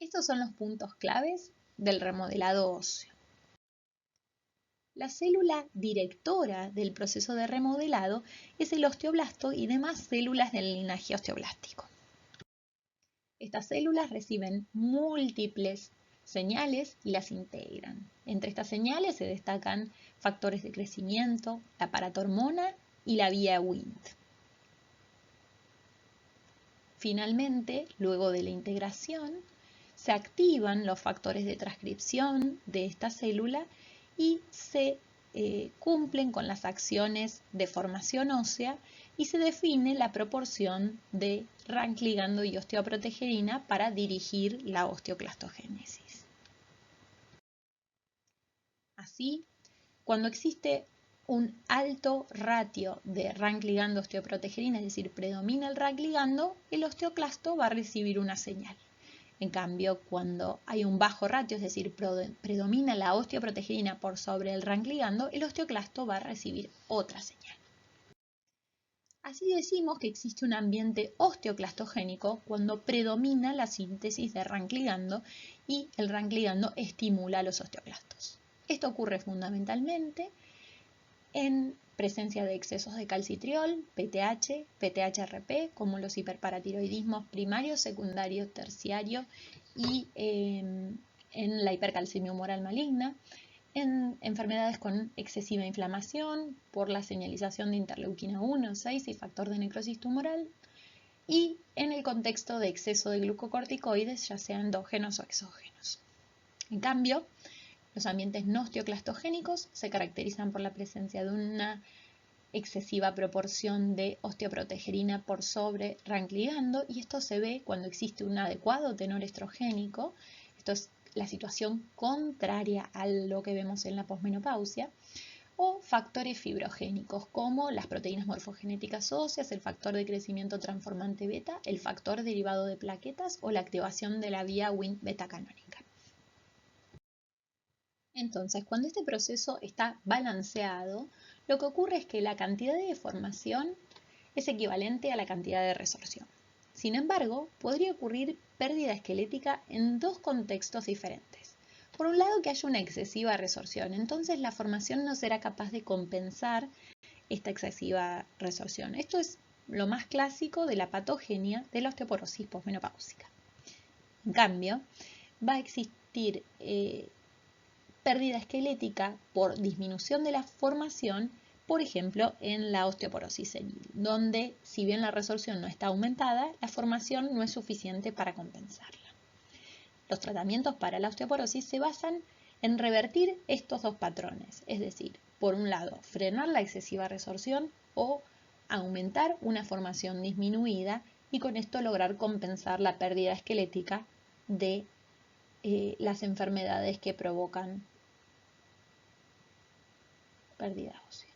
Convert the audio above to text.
Estos son los puntos claves del remodelado óseo. La célula directora del proceso de remodelado es el osteoblasto y demás células del linaje osteoblástico. Estas células reciben múltiples señales y las integran. Entre estas señales se destacan factores de crecimiento, la paratormona y la vía Wnt. Finalmente, luego de la integración, se activan los factores de transcripción de esta célula y se cumplen con las acciones de formación ósea y se define la proporción de RANK ligando y osteoprotegerina para dirigir la osteoclastogénesis. Así, cuando existe un alto ratio de RANK ligando osteoprotegerina, es decir, predomina el RANK ligando, el osteoclasto va a recibir una señal. En cambio, cuando hay un bajo ratio, es decir, predomina la osteoprotegerina por sobre el RANK ligando, el osteoclasto va a recibir otra señal. Así decimos que existe un ambiente osteoclastogénico cuando predomina la síntesis de RANK ligando y el RANK ligando estimula a los osteoclastos. Esto ocurre fundamentalmente en presencia de excesos de calcitriol, PTH, PTHRP, como los hiperparatiroidismos primario, secundario, terciario y en la hipercalcemia humoral maligna, en enfermedades con excesiva inflamación por la señalización de interleuquina 1, 6 y factor de necrosis tumoral, y en el contexto de exceso de glucocorticoides, ya sean endógenos o exógenos. En cambio, los ambientes no osteoclastogénicos se caracterizan por la presencia de una excesiva proporción de osteoprotegerina por sobre RANK ligando, y esto se ve cuando existe un adecuado tenor estrogénico. Esto es la situación contraria a lo que vemos en la posmenopausia, o factores fibrogénicos como las proteínas morfogenéticas óseas, el factor de crecimiento transformante beta, el factor derivado de plaquetas o la activación de la vía Wnt beta canónica. Entonces, cuando este proceso está balanceado, lo que ocurre es que la cantidad de deformación es equivalente a la cantidad de resorción. Sin embargo, podría ocurrir pérdida esquelética en dos contextos diferentes. Por un lado, que haya una excesiva resorción, entonces la formación no será capaz de compensar esta excesiva resorción. Esto es lo más clásico de la patogenia de la osteoporosis posmenopáusica. En cambio, va a existir pérdida esquelética por disminución de la formación, por ejemplo, en la osteoporosis senil, donde si bien la resorción no está aumentada, la formación no es suficiente para compensarla. Los tratamientos para la osteoporosis se basan en revertir estos dos patrones, es decir, por un lado, frenar la excesiva resorción o aumentar una formación disminuida y con esto lograr compensar la pérdida esquelética de las enfermedades que provocan pérdida ósea.